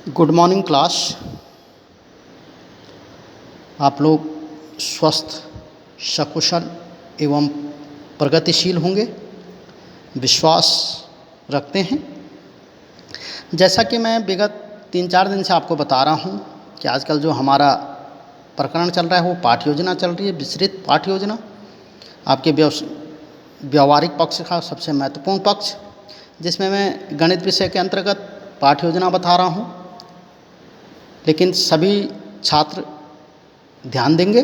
Good morning class. आप लोग स्वस्थ, सकुशल एवं प्रगतिशील होंगे, विश्वास रखते हैं। जैसा कि मैं विगत 3-4 दिन से आपको बता रहा हूँ कि आजकल जो हमारा प्रकरण चल रहा है वो पाठ्य योजना चल रही है, विस्तृत पाठ्य योजना। आपके व्यावहारिक पक्ष का सबसे महत्वपूर्ण पक्ष, जिसमें मैं गणित विषय के अंतर्गत पाठ्य योजना बता रहा हूँ। लेकिन सभी छात्र ध्यान देंगे,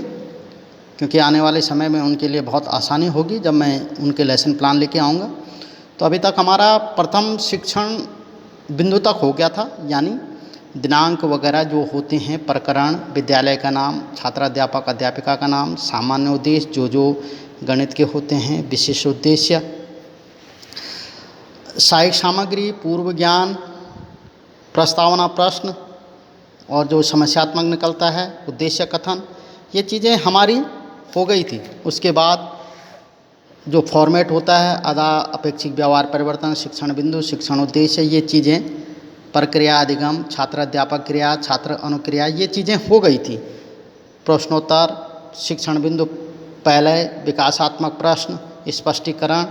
क्योंकि आने वाले समय में उनके लिए बहुत आसानी होगी जब मैं उनके लेसन प्लान लेके आऊँगा। तो अभी तक हमारा प्रथम शिक्षण बिंदु तक हो गया था, यानी दिनांक वगैरह जो होते हैं, प्रकरण, विद्यालय का नाम, छात्राध्यापक अध्यापिका का नाम, सामान्य उद्देश्य जो गणित के होते हैं, विशेष उद्देश्य, सहायक सामग्री, पूर्व ज्ञान, प्रस्तावना प्रश्न और जो समस्यात्मक निकलता है उद्देश्य कथन, ये चीज़ें हमारी हो गई थी। उसके बाद जो फॉर्मेट होता है, अदा, अपेक्षित व्यवहार परिवर्तन, शिक्षण बिंदु, शिक्षण उद्देश्य, ये चीज़ें, प्रक्रिया अधिगम, छात्र अध्यापक क्रिया, छात्र अनुक्रिया, ये चीज़ें हो गई थी। प्रश्नोत्तर, शिक्षण बिंदु पहले, विकासात्मक प्रश्न, स्पष्टीकरण,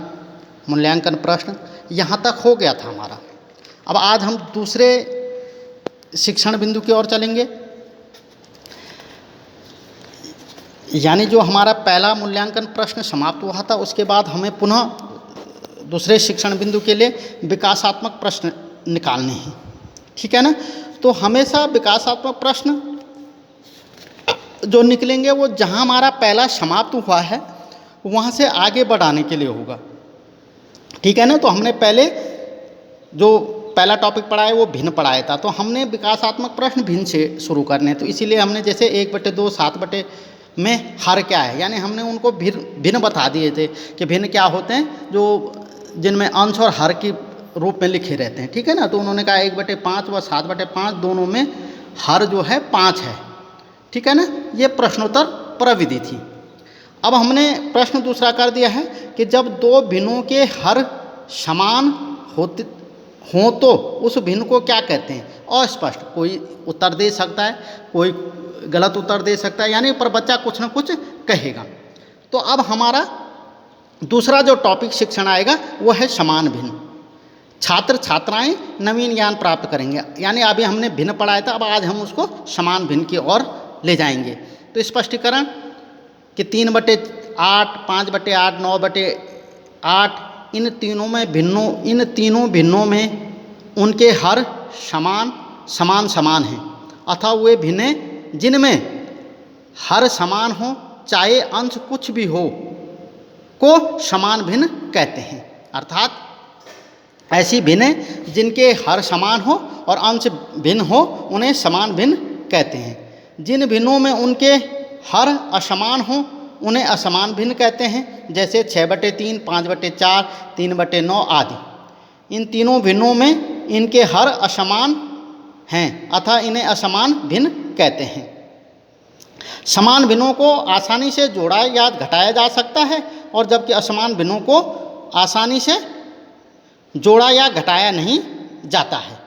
मूल्यांकन प्रश्न, यहाँ तक हो गया था हमारा। अब आज हम दूसरे शिक्षण बिंदु की ओर चलेंगे, यानी जो हमारा पहला मूल्यांकन प्रश्न समाप्त हुआ था, उसके बाद हमें पुनः दूसरे शिक्षण बिंदु के लिए विकासात्मक प्रश्न निकालने हैं। ठीक है ना? तो हमेशा विकासात्मक प्रश्न जो निकलेंगे वो जहां हमारा पहला समाप्त हुआ है वहां से आगे बढ़ाने के लिए होगा। ठीक है ना? तो हमने पहले जो पहला टॉपिक पढ़ाया वो भिन्न पढ़ाया था, तो हमने विकासात्मक प्रश्न भिन्न से शुरू करने, तो इसीलिए हमने जैसे 1/2, 7 में हर क्या है, यानी हमने उनको भिन्न बता दिए थे कि भिन्न क्या होते हैं, जो जिनमें अंश और हर के रूप में लिखे रहते हैं। ठीक है ना? तो उन्होंने कहा 1/5 व 7/5 दोनों में हर जो है 5 है। ठीक है ना? ये प्रश्नोत्तर प्रविधि थी। अब हमने प्रश्न दूसरा कर दिया है कि जब दो भिन्नों के हर समान हों तो उस भिन्न को क्या कहते हैं? अस्पष्ट, कोई उत्तर दे सकता है, कोई गलत उत्तर दे सकता है, यानी पर बच्चा कुछ ना कुछ कहेगा। तो अब हमारा दूसरा जो टॉपिक शिक्षण आएगा वो है समान भिन्न। छात्र छात्राएं नवीन ज्ञान प्राप्त करेंगे, यानी अभी हमने भिन्न पढ़ाया था, अब आज हम उसको समान भिन्न की ओर ले जाएंगे। तो स्पष्टीकरण कि 3/8, 5/8, 9/8, इन तीनों भिन्नों में उनके हर समान हैं, अतः वे भिन्न जिनमें हर समान हो, चाहे अंश कुछ भी हो, को समान भिन्न कहते हैं। अर्थात ऐसी भिन्न जिनके हर समान हो और अंश भिन्न हो, उन्हें समान भिन्न कहते हैं। जिन भिन्नों में उनके हर असमान हो, उन्हें असमान भिन्न कहते हैं, जैसे 6/3, 5/4, 3/9 आदि। इन तीनों भिन्नों में इनके हर असमान हैं, अतः इन्हें असमान भिन्न कहते हैं। समान भिन्नों को आसानी से जोड़ा या घटाया जा सकता है, और जबकि असमान भिन्नों को आसानी से जोड़ा या घटाया नहीं जाता है।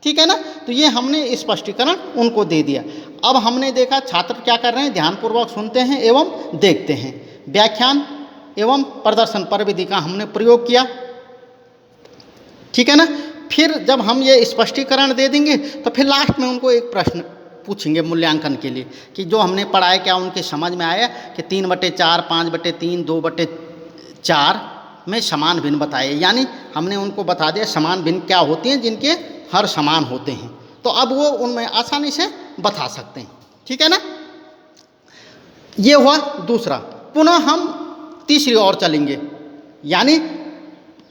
ठीक है ना? तो ये हमने स्पष्टीकरण उनको दे दिया। अब हमने देखा छात्र क्या कर रहे हैं, ध्यानपूर्वक सुनते हैं एवं देखते हैं। व्याख्यान एवं प्रदर्शन प्रविधि का हमने प्रयोग किया। ठीक है ना? फिर जब हम ये स्पष्टीकरण दे देंगे तो फिर लास्ट में उनको एक प्रश्न पूछेंगे मूल्यांकन के लिए कि जो हमने पढ़ाया क्या उनके समझ में आया, कि 3/4, 5/3, 2/4 में समान भिन्न बताए, यानी हमने उनको बता दिया समान भिन्न क्या होती हैं, जिनके हर समान होते हैं, तो अब वो उनमें आसानी से बता सकते हैं। ठीक है ना? ये हुआ दूसरा। पुनः हम तीसरी ओर चलेंगे, यानी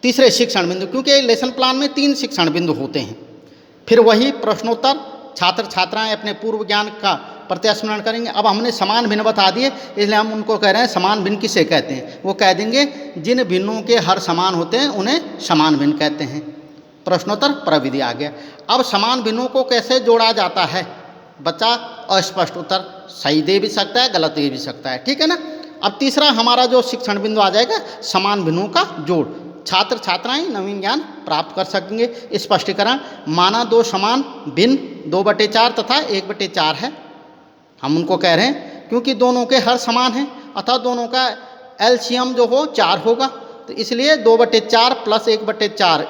तीसरे शिक्षण बिंदु, क्योंकि लेसन प्लान में 3 शिक्षण बिंदु होते हैं। फिर वही प्रश्नोत्तर, छात्र छात्राएं अपने पूर्व ज्ञान का प्रत्यास्मरण करेंगे। अब हमने समान भिन्न बता दिए, इसलिए हम उनको कह रहे हैं समान भिन्न किसे कहते हैं। वो कह देंगे जिन भिन्नों के हर समान होते हैं उन्हें समान भिन्न कहते हैं। प्रश्नोत्तर प्रविधि आ गया। अब समान भिन्नों को कैसे जोड़ा जाता है, बच्चा अस्पष्ट उत्तर सही दे भी सकता है, गलत दे भी सकता है। ठीक है ना? अब तीसरा हमारा जो शिक्षण बिंदु आ जाएगा, समान भिन्नों का जोड़। छात्र छात्राएं नवीन ज्ञान प्राप्त कर सकेंगे। स्पष्टीकरण, माना दो समान भिन्न 2/4 तथा 1/4 है। हम उनको कह रहे हैं क्योंकि दोनों के हर समान हैं, अतः दोनों का एलसीएम जो हो 4 होगा। तो इसलिए 2/4 प्लस 1/4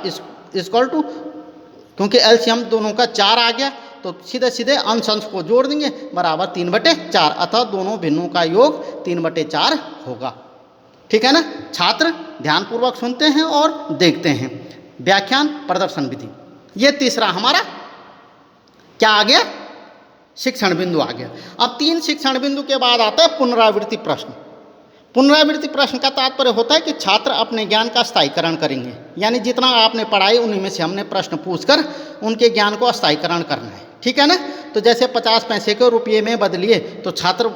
इक्वल टू, क्योंकि एलसीएम दोनों का 4 आ गया तो सीधे सीधे अंश अंश को जोड़ देंगे बराबर 3/4, अतः दोनों भिन्नों का योग 3/4 होगा। ठीक है ना छात्र, ध्यानपूर्वक सुनते हैं और देखते हैं। व्याख्यान प्रदर्शन विधि, ये तीसरा हमारा क्या आ गया, शिक्षण बिंदु आ गया। अब 3 शिक्षण बिंदु के बाद आता है पुनरावृत्ति प्रश्न। पुनरावृत्ति प्रश्न का तात्पर्य होता है कि छात्र अपने ज्ञान का स्थायीकरण करेंगे, यानी जितना आपने पढ़ाई उन्हीं में से हमने प्रश्न पूछकर उनके ज्ञान को स्थायीकरण करना है। ठीक है ना। तो जैसे 50 पैसे को रुपये में बदलिए तो छात्र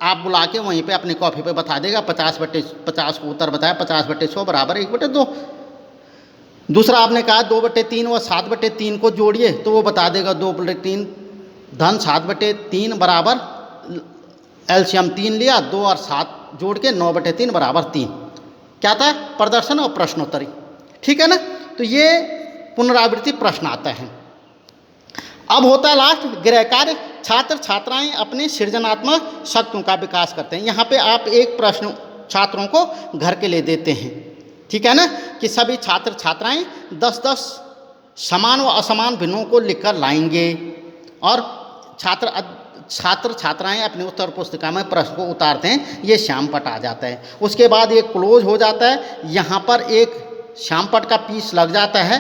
आप बुला के वहीं पे अपनी कॉपी पे बता देगा 50/50 को उत्तर बताया 50/100 बराबर 1/2। दूसरा आपने कहा 2/3 व 7/3 को जोड़िए तो वो बता देगा 2/3 धन 7/3 बराबर एलसीएम 3 लिया, 2 और 7 जोड़ के 9/3 बराबर 3। क्या था, प्रदर्शन और प्रश्नोत्तरी। ठीक है ना। तो ये पुनरावृत्ति प्रश्न आता है। अब होता है लास्ट गृह कार्य। छात्र छात्राएं अपने सृजनात्मक शक्तियों का विकास करते हैं। यहाँ पे आप एक प्रश्न छात्रों को घर के लिए देते हैं। ठीक है ना, कि सभी छात्र छात्राएं 10-10 समान व असमान भिन्नों को लिखकर लाएंगे और छात्र छात्राएं अपनी उत्तर पुस्तिका में प्रश्न को उतारते हैं। ये श्यामपट आ जाता है। उसके बाद ये क्लोज हो जाता है। यहाँ पर एक श्यामपट का पीस लग जाता है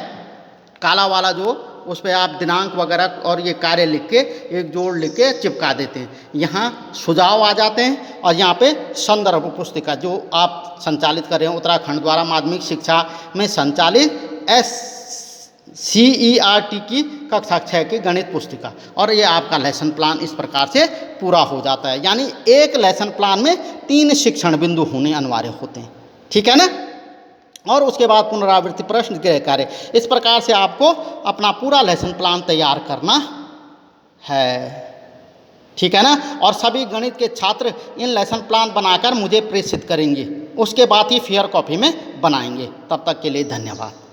काला वाला, जो उस पर आप दिनांक वगैरह और ये कार्य लिख के एक जोड़ लिख के चिपका देते हैं। यहाँ सुझाव आ जाते हैं और यहाँ पे संदर्भ पुस्तिका जो आप संचालित कर रहे हैं उत्तराखंड द्वारा माध्यमिक शिक्षा में संचालित SCERT की कक्षा 6 की गणित पुस्तिका, और ये आपका लेसन प्लान इस प्रकार से पूरा हो जाता है। यानी एक लेसन प्लान में 3 शिक्षण बिंदु होने अनिवार्य होते हैं। ठीक है ना। और उसके बाद पुनरावृत्ति प्रश्न गृह कार्य। इस प्रकार से आपको अपना पूरा लेसन प्लान तैयार करना है। ठीक है ना। और सभी गणित के छात्र इन लेसन प्लान बनाकर मुझे प्रेषित करेंगे। उसके बाद ही फेयर कॉपी में बनाएंगे। तब तक के लिए धन्यवाद।